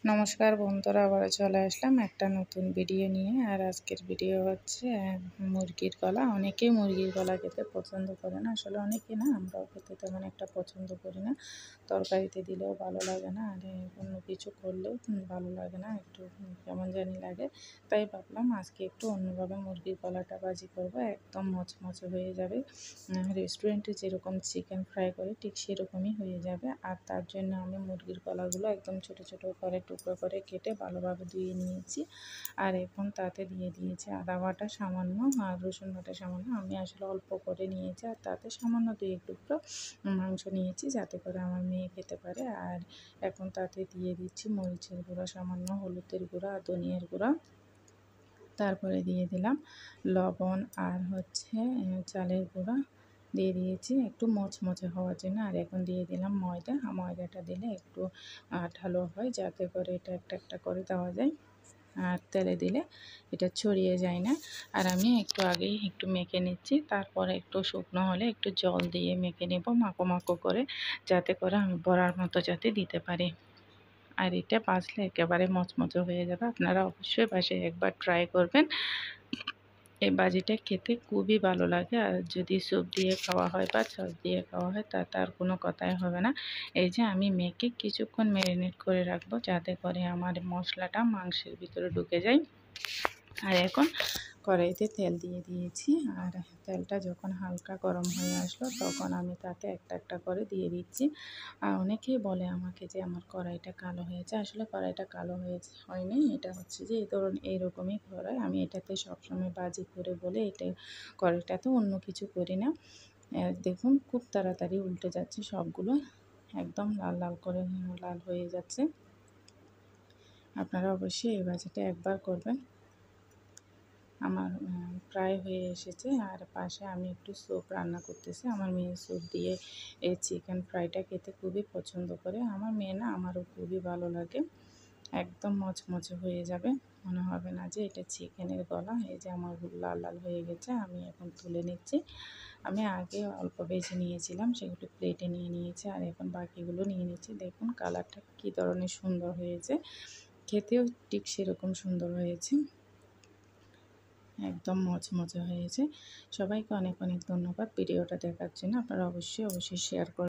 নমস্কার বন্ধুরা, আবার চলে আসলাম একটা নতুন ভিডিও নিয়ে। আর আজকের ভিডিও হচ্ছে মুরগির গলা। অনেকেই মুরগির গলা খেতে পছন্দ করে না, আসলে অনেকে না, আমরাও খেতে তেমন একটা পছন্দ করি না। তরকারিতে দিলেও ভালো লাগে না, আর অন্য কিছু করলেও ভালো লাগে না, একটু কেমন জানি লাগে। তাই ভাবলাম আজকে একটু অন্যভাবে মুরগির গলাটা ভাজি করব, একদম মচমচে হয়ে যাবে। রেস্টুরেন্টে যেরকম চিকেন ফ্রাই করে ঠিক সেরকমই হয়ে যাবে। আর তার জন্য আমি মুরগির গলাগুলো একদম ছোট ছোট করে টুকরো করে কেটে ভালোভাবে ধুয়ে নিয়েছি। আর এখন তাতে দিয়ে দিয়েছি আদা বাটা সামান্য, আর রসুন বাটা সামান্য। আমি আসলে অল্প করে নিয়েছি, আর তাতে সামান্য 2 টুকরো মাংস নিয়েছি যাতে করে আমার মেয়ে খেতে পারে। আর এখন তাতে দিয়ে দিচ্ছি মরিচের গুঁড়া সামান্য, হলুদের গুঁড়া আর ধনিয়ার গুঁড়া। তারপরে দিয়ে দিলাম লবণ আর হচ্ছে চালের গুঁড়া দিয়ে দিয়েছি একটু মচমচে হওয়ার জন্য। আর এখন দিয়ে দিলাম ময়দা। ময়দাটা দিলে একটু আঠালো হয়, যাতে করে এটা একটা একটা করে দেওয়া যায়, আর তেলে দিলে এটা ছড়িয়ে যায় না। আর আমি একটু আগেই একটু মেখে নিচ্ছি, তারপরে একটু শুকনো হলে একটু জল দিয়ে মেখে নেব মাখো মাখো করে, যাতে করে আমি বড়ার মতো যাতে দিতে পারি। আর এটা ভাজলে একেবারে মচমচে হয়ে যাবে। আপনারা অবশ্যই বাসায় একবার ট্রাই করবেন। এই ভাজিটা খেতে খুবই ভালো লাগে। আর যদি স্যুপ দিয়ে খাওয়া হয় বা সস দিয়ে খাওয়া হয় তার কোনো কথাই হবে না। এই যে আমি মেখে কিছুক্ষণ ম্যারিনেট করে রাখবো, যাতে করে আমার মশলাটা মাংসের ভিতরে ঢুকে যায়। আর এখন কড়াইতে তেল দিয়ে দিয়েছি, আর তেলটা যখন হালকা গরম হয়ে আসলো তখন আমি তাতে একটা একটা করে দিয়ে দিচ্ছি। আর অনেকেই বলে আমাকে যে আমার কড়াইটা কালো হয়েছে, আসলে কড়াইটা কালো হয়নি, এটা হচ্ছে যে এই ধরুন এইরকমই কড়াই। আমি এটাতে সবসময় বাজি করে বলে এটা কড়াইটাতে অন্য কিছু করি না। দেখুন খুব তাড়াতাড়ি উল্টে যাচ্ছে সবগুলো, একদম লাল লাল করে লাল হয়ে যাচ্ছে। আপনারা অবশ্যই এই ভাজিটা একবার করবেন। আমার প্রায় হয়ে এসেছে। আর পাশে আমি একটু স্যুপ রান্না করতেছি। আমার মেয়ে স্যুপ দিয়ে এই চিকেন ফ্রাইটা খেতে খুবই পছন্দ করে। আমার মেয়ে না, আমারও খুবই ভালো লাগে। একদম মচমচে হয়ে যাবে, মনে হবে না যে এটা চিকেনের গলা। এই যে আমার লাল লাল হয়ে গেছে, আমি এখন তুলে নিচ্ছি। আমি আগে অল্প ভেজে নিয়েছিলাম, সেগুলো প্লেটে নিয়ে নিয়েছি, আর এখন বাকিগুলো নিয়ে নিচ্ছি। দেখুন কালারটা কী ধরনের সুন্দর হয়েছে, খেতেও ঠিক সেরকম সুন্দর হয়েছে, একদম মচমচে হয়েছে। সবাইকে অনেক অনেক ধন্যবাদ ভিডিওটা দেখার জন্য। আপনারা অবশ্যই শেয়ার করবেন।